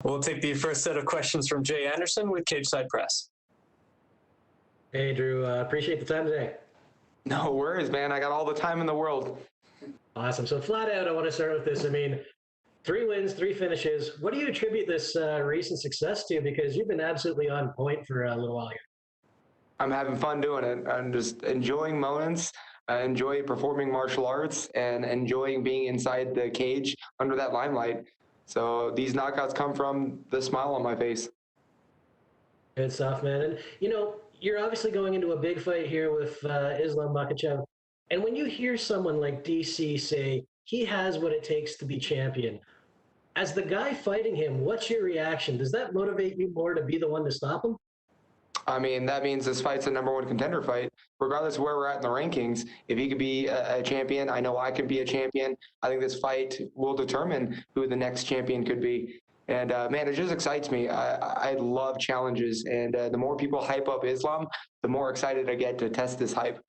We'll take the first set of questions from Jay Anderson with Cage Side Press. Hey, Drew. Appreciate the time today. No worries, man. I got all the time in the world. Awesome. So flat out, I want to start with this. I mean, 3 wins, 3 finishes. What do you attribute this recent success to? Because you've been absolutely on point for a little while here. I'm having fun doing it. I'm just enjoying moments. I enjoy performing martial arts and enjoying being inside the cage under that limelight. So these knockouts come from the smile on my face. Good stuff, man. And, you know, you're obviously going into a big fight here with Islam Makhachev. And when you hear someone like DC say he has what it takes to be champion, as the guy fighting him, what's your reaction? Does that motivate you more to be the one to stop him? I mean, that means this fight's a number 1 contender fight, regardless of where we're at in the rankings. If he could be a champion, I know I could be a champion. I think this fight will determine who the next champion could be. And man, it just excites me. I love challenges, and the more people hype up Islam, the more excited I get to test this hype.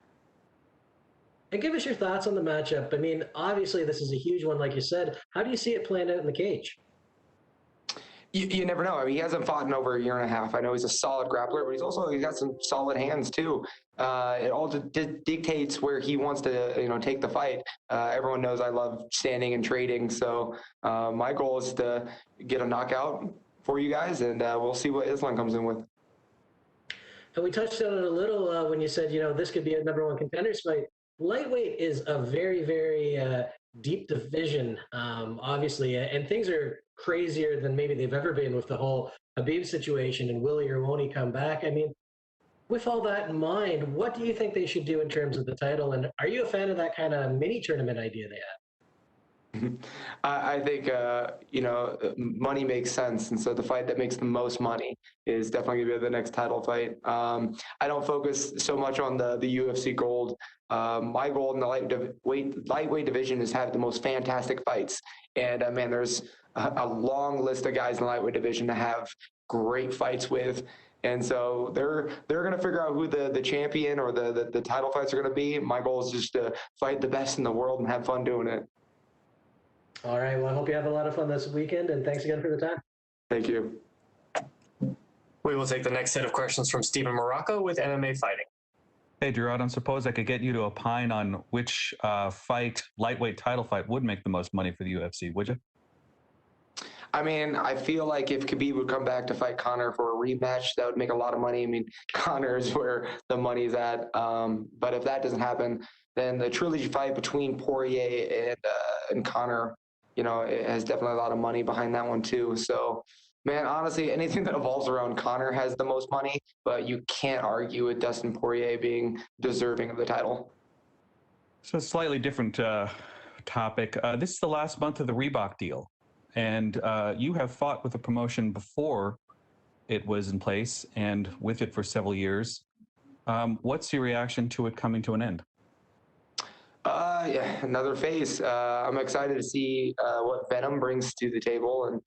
And give us your thoughts on the matchup. I mean, obviously this is a huge one, like you said. How do you see it playing out in the cage? You never know. I mean, he hasn't fought in over a year and a half. I know he's a solid grappler, but he's got some solid hands too. It all dictates where he wants to take the fight. Everyone knows I love standing and trading, so my goal is to get a knockout for you guys, and we'll see what Islam comes in with. And we touched on it a little when you said, this could be a number 1 contenders fight. Lightweight is a very, very deep division, obviously, and things are crazier than maybe they've ever been with the whole Habib situation and will he or won't he come back. I mean, with all that in mind, what do you think they should do in terms of the title? And are you a fan of that kind of mini tournament idea they have? I think, money makes sense. And so the fight that makes the most money is definitely going to be the next title fight. I don't focus so much on the UFC gold. My goal in the lightweight division is to have the most fantastic fights. And man, there's a long list of guys in the lightweight division to have great fights with. And so they're going to figure out who the champion or the title fights are going to be. My goal is just to fight the best in the world and have fun doing it. All right. Well, I hope you have a lot of fun this weekend, and thanks again for the time. Thank you. We will take the next set of questions from Stephen Morocco with MMA Fighting. Hey, Drew, I don't suppose I could get you to opine on which lightweight title fight would make the most money for the UFC, would you? I mean, I feel like if Khabib would come back to fight Conor for a rematch, that would make a lot of money. I mean, Conor is where the money's at. But if that doesn't happen, then the trilogy fight between Poirier and Conor, it has definitely a lot of money behind that one too. So, man, honestly, anything that evolves around Conor has the most money, but you can't argue with Dustin Poirier being deserving of the title. So a slightly different topic. This is the last month of the Reebok deal. And you have fought with the promotion before it was in place and with it for several years. What's your reaction to it coming to an end? Yeah, another phase. I'm excited to see what Venom brings to the table and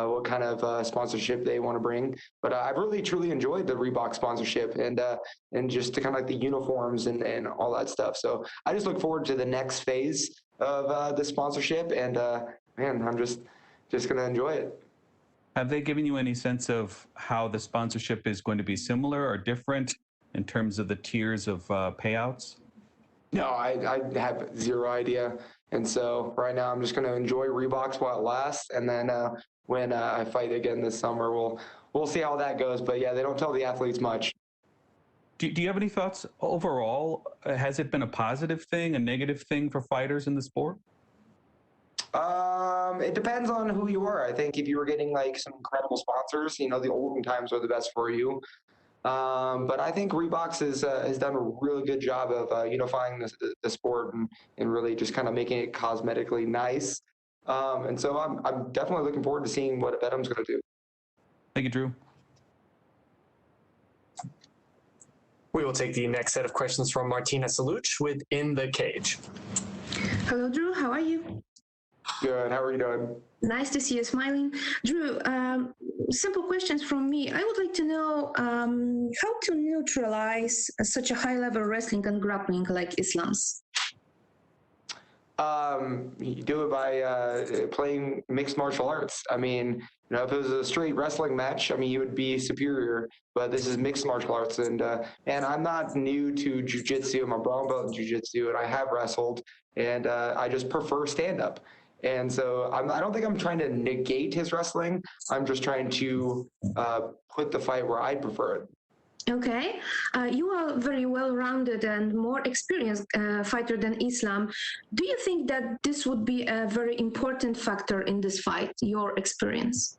what kind of sponsorship they want to bring. But I've really, truly enjoyed the Reebok sponsorship and just kind of like the uniforms and all that stuff. So I just look forward to the next phase of the sponsorship. And man, I'm just going to enjoy it. Have they given you any sense of how the sponsorship is going to be similar or different in terms of the tiers of payouts? No, I have zero idea. And so right now I'm just going to enjoy Reeboks while it lasts. And then when I fight again this summer, we'll see how that goes. But yeah, they don't tell the athletes much. Do you have any thoughts overall? Has it been a positive thing, a negative thing for fighters in the sport? It depends on who you are. I think if you were getting like some incredible sponsors, the olden times are the best for you. But I think Reeboks has done a really good job of unifying the sport and really just kind of making it cosmetically nice. And so I'm definitely looking forward to seeing what Venom's going to do. Thank you, Drew. We will take the next set of questions from Martina Saluch with In the Cage. Hello, Drew. How are you? Good. How are you doing? Nice to see you smiling. Drew, simple questions from me. I would like to know how to neutralize such a high-level wrestling and grappling like Islam's. You do it by playing mixed martial arts. I mean, if it was a straight wrestling match, I mean, you would be superior. But this is mixed martial arts, and I'm not new to jujitsu. I'm a brown belt in jujitsu, and I have wrestled, and I just prefer stand up. And so I don't think I'm trying to negate his wrestling. I'm just trying to put the fight where I prefer it. Okay, you are very well-rounded and more experienced fighter than Islam. Do you think that this would be a very important factor in this fight, your experience?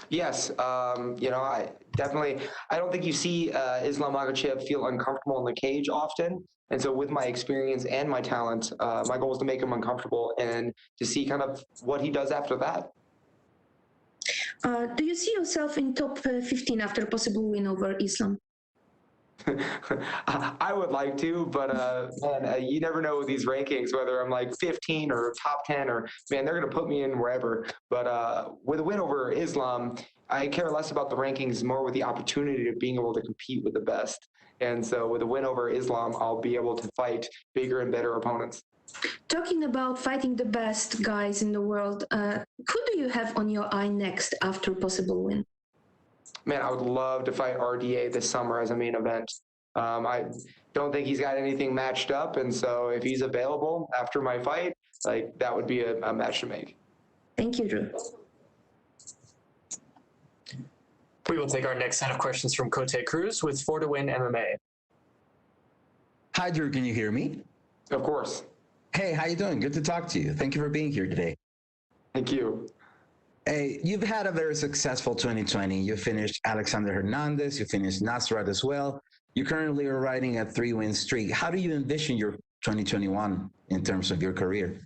Yes, I definitely. I don't think you see Islam Makhachev feel uncomfortable in the cage often. And so, with my experience and my talent, my goal is to make him uncomfortable and to see kind of what he does after that. Do you see yourself in top 15 after possible win over Islam? I would like to, but man, you never know with these rankings whether I'm like 15 or top 10 or man, they're going to put me in wherever. But with a win over Islam, I care less about the rankings, more with the opportunity of being able to compete with the best. And so with a win over Islam, I'll be able to fight bigger and better opponents. Talking about fighting the best guys in the world, who do you have on your eye next after possible win? Man, I would love to fight RDA this summer as a main event. I don't think he's got anything matched up, and so if he's available after my fight, like that would be a match to make. Thank you, Drew. We will take our next set of questions from Cote Cruz with 4 to Win MMA. Hi, Drew. Can you hear me? Of course. Hey, how you doing? Good to talk to you. Thank you for being here today. Thank you. Hey, you've had a very successful 2020. You finished Alexander Hernandez. You finished Nasrat as well. You currently are riding a 3-win streak. How do you envision your 2021 in terms of your career?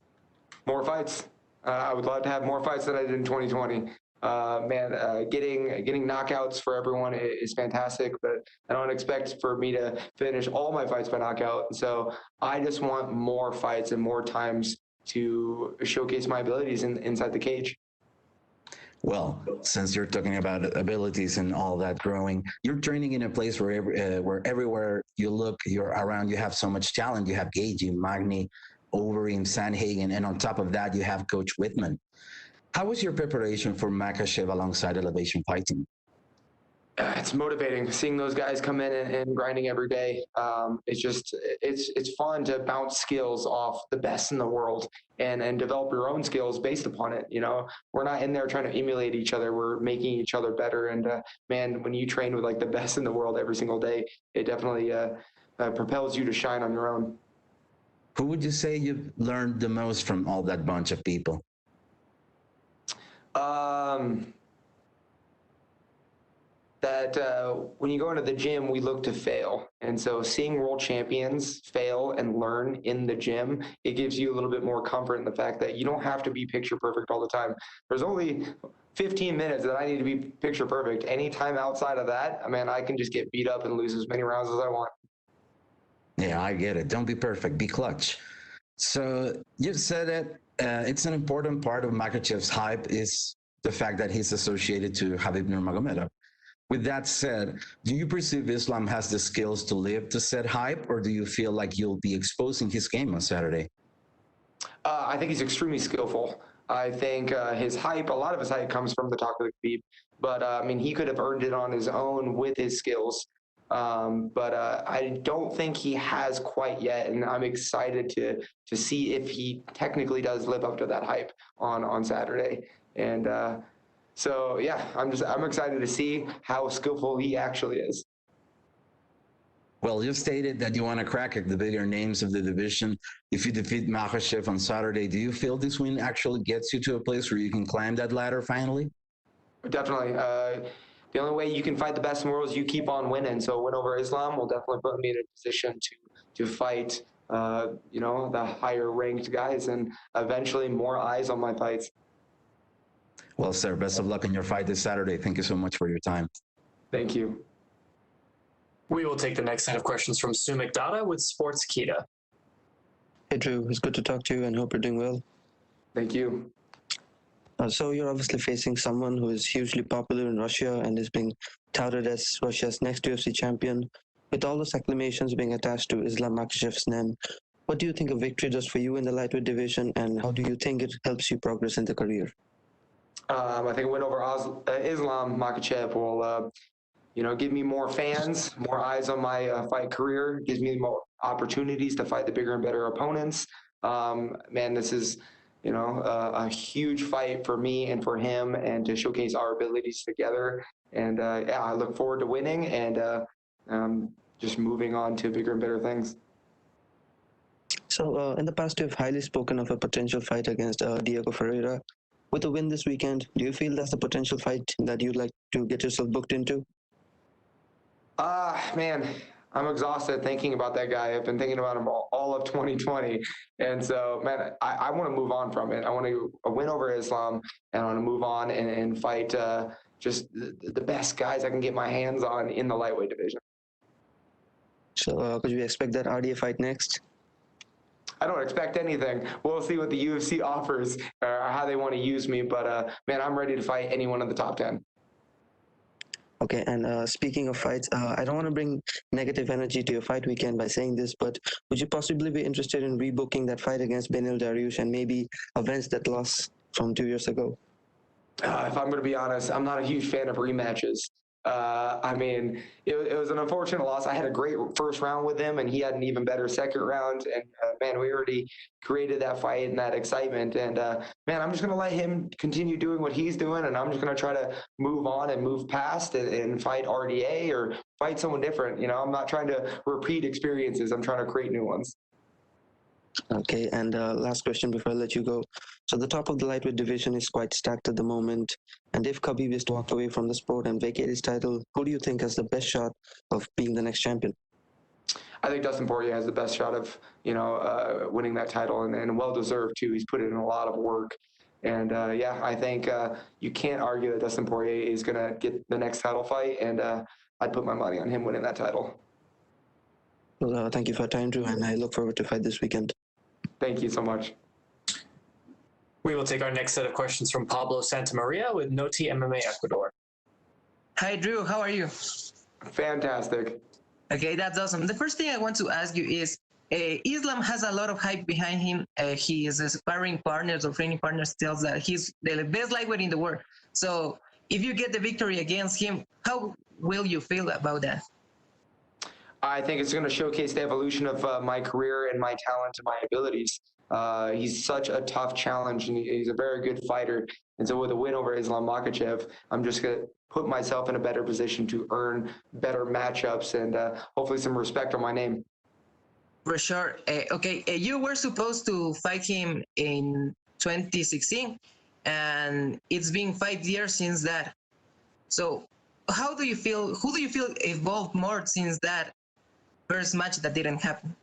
More fights. I would love to have more fights than I did in 2020. Getting knockouts for everyone is fantastic, but I don't expect for me to finish all my fights by knockout. So I just want more fights and more times to showcase my abilities inside the cage. Well, since you're talking about abilities and all that growing, you're training in a place where everywhere you look, you're around, you have so much talent. You have Gagey, Magny, Overeem, Sandhagen, and on top of that, you have Coach Whitman. How was your preparation for Makhachev alongside Elevation Fighting? It's motivating seeing those guys come in and grinding every day. It's fun to bounce skills off the best in the world and develop your own skills based upon it. We're not in there trying to emulate each other. We're making each other better. And man, when you train with like the best in the world every single day, it definitely propels you to shine on your own. Who would you say you've learned the most from all that bunch of people? When you go into the gym, we look to fail. And so seeing world champions fail and learn in the gym, it gives you a little bit more comfort in the fact that you don't have to be picture perfect all the time. There's only 15 minutes that I need to be picture perfect. Any time outside of that, I can just get beat up and lose as many rounds as I want. Yeah, I get it. Don't be perfect, be clutch. So you've said that it's an important part of Makhachev's hype is the fact that he's associated to Khabib Nurmagomedov. With that said, do you perceive Islam has the skills to live to said hype, or do you feel like you'll be exposing his game on Saturday? I think he's extremely skillful. I think his hype, a lot of his hype comes from the talk of the Khabib, but he could have earned it on his own with his skills. But I don't think he has quite yet, and I'm excited to see if he technically does live up to that hype on Saturday. And so yeah, I'm excited to see how skillful he actually is. Well, you stated that you want to crack at the bigger names of the division. If you defeat Makhachev on Saturday, do you feel this win actually gets you to a place where you can climb that ladder finally? Definitely. The only way you can fight the best in the world is you keep on winning. So a win over Islam will definitely put me in a position to fight, the higher ranked guys and eventually more eyes on my fights. Well, sir, best of luck in your fight this Saturday. Thank you so much for your time. Thank you. We will take the next set of questions from Sumik Dada with Sportskeeda. Hey Drew, it's good to talk to you and hope you're doing well. Thank you. So you're obviously facing someone who is hugely popular in Russia and is being touted as Russia's next UFC champion. With all those acclamations being attached to Islam Makhachev's name, What do you think a victory does for you in the lightweight division, and how do you think it helps you progress in the career? I think a win over Islam Makhachev will, give me more fans, more eyes on my fight career, gives me more opportunities to fight the bigger and better opponents. Man, this is, a huge fight for me and for him, and to showcase our abilities together. And yeah, I look forward to winning and just moving on to bigger and better things. So, in the past, you've highly spoken of a potential fight against Diego Ferreira. With a win this weekend, do you feel that's a potential fight that you'd like to get yourself booked into? Man, I'm exhausted thinking about that guy. I've been thinking about him all of 2020. And so, man, I want to move on from it. I want to win over Islam, and I want to move on and fight just the best guys I can get my hands on in the lightweight division. So, could we expect that RDA fight next? I don't expect anything. We'll see what the UFC offers or how they want to use me. But, man, I'm ready to fight anyone in the top 10. Okay, and speaking of fights, I don't want to bring negative energy to your fight weekend by saying this, but would you possibly be interested in rebooking that fight against Benil Dariush and maybe avenge that loss from 2 years ago? If I'm going to be honest, I'm not a huge fan of rematches. I mean, it was an unfortunate loss. I had a great first round with him, and he had an even better second round. And man, we already created that fight and that excitement. And man, I'm just going to let him continue doing what he's doing, and I'm just going to try to move on and move past and fight RDA or fight someone different. I'm not trying to repeat experiences. I'm trying to create new ones. Okay, and last question before I let you go. So the top of the lightweight division is quite stacked at the moment. And if Khabib is to walk away from the sport and vacate his title, who do you think has the best shot of being the next champion? I think Dustin Poirier has the best shot of, winning that title, and well-deserved too. He's put in a lot of work. And yeah, I think you can't argue that Dustin Poirier is going to get the next title fight, and I'd put my money on him winning that title. Well, thank you for your time, Drew, and I look forward to fight this weekend. Thank you so much. We will take our next set of questions from Pablo Santamaria with Noti MMA Ecuador. Hi, Drew. How are you? Fantastic. Okay, that's awesome. The first thing I want to ask you is, Islam has a lot of hype behind him. His sparring partners or training partners tells that he's the best lightweight in the world. So if you get the victory against him, how will you feel about that? I think it's going to showcase the evolution of my career and my talent and my abilities. He's such a tough challenge, and he's a very good fighter. And so with a win over Islam Makhachev, I'm just going to put myself in a better position to earn better matchups and hopefully some respect on my name. For sure. Okay, you were supposed to fight him in 2016, and it's been 5 years since that. So how do you feel? Who do you feel evolved more since that first match that didn't happen?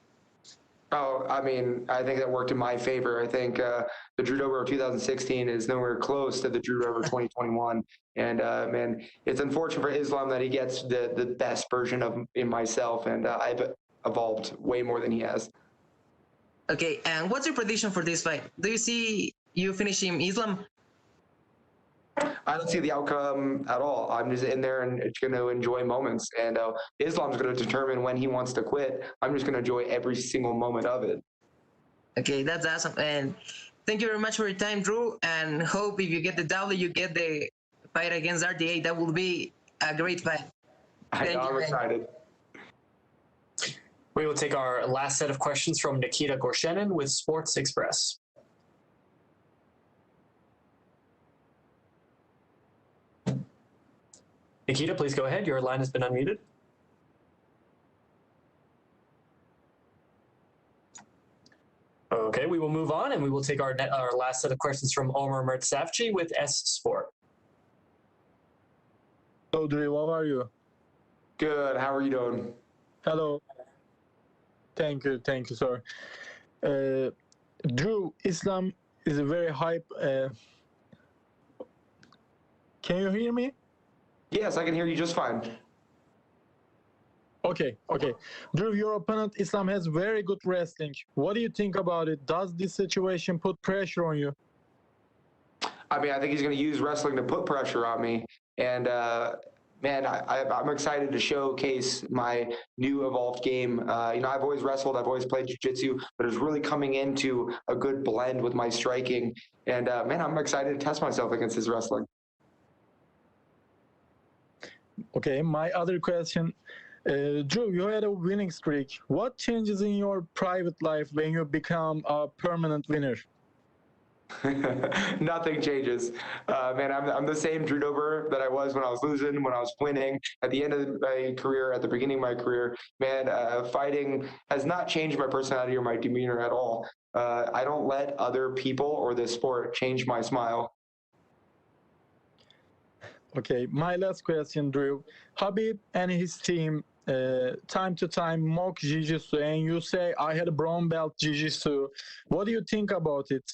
Oh, I mean, I think that worked in my favor. I think the Drew Dober of 2016 is nowhere close to the Drew Dober 2021. And man, it's unfortunate for Islam that he gets the best version of in myself, and I've evolved way more than he has. Okay, and what's your prediction for this fight? Do you see you finishing Islam? I don't see the outcome at all. I'm just in there and going to enjoy moments. And Islam's going to determine when he wants to quit. I'm just going to enjoy every single moment of it. Okay, that's awesome. And thank you very much for your time, Drew. And hope if you get the W, you get the fight against RDA. That will be a great fight. I'm excited. We will take our last set of questions from Nikita Gorshenin with Sports Express. Nikita, please go ahead. Your line has been unmuted. Okay, we will move on, and we will take our last set of questions from Omar Mertzafchi with S Sport. Hello, Drew. How are you? Good. How are you doing? Hello. Thank you, sir. Drew, Islam is a very hype. Can you hear me? Yes, I can hear you just fine. Okay. Drew, your opponent Islam has very good wrestling. What do you think about it? Does this situation put pressure on you? I mean, I think he's going to use wrestling to put pressure on me. And man, I'm excited to showcase my new evolved game. I've always wrestled, I've always played jiu-jitsu, but it's really coming into a good blend with my striking. And man, I'm excited to test myself against his wrestling. Okay, my other question. Drew, you had a winning streak. What changes in your private life when you become a permanent winner? Nothing changes. Man, I'm the same Drew Dober that I was when I was losing, when I was winning, at the end of my career, at the beginning of my career. Man, fighting has not changed my personality or my demeanor at all. I don't let other people or the sport change my smile. Okay, my last question, Drew. Habib and his team time to time mock jiu-jitsu, and you say I had a brown belt jiu-jitsu. What do you think about it?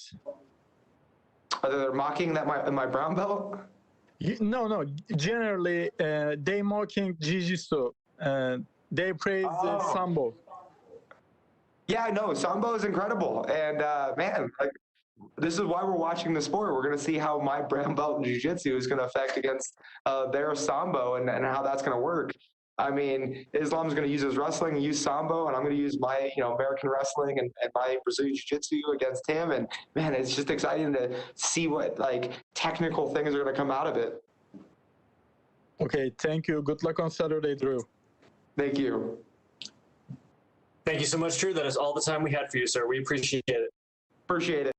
They're mocking that my brown belt? No. Generally, they mocking jiu-jitsu. They praise sambo. Yeah, I know. Sambo is incredible. And man, like, this is why we're watching the sport. We're going to see how my brown belt in jiu-jitsu is going to affect against their sambo and how that's going to work. I mean, Islam's going to use his wrestling and use sambo, and I'm going to use my American wrestling and my Brazilian jiu-jitsu against him. And man, it's just exciting to see what like technical things are going to come out of it. Okay, thank you. Good luck on Saturday, Drew. Thank you. Thank you so much, Drew. That is all the time we had for you, sir. We appreciate it. Appreciate it.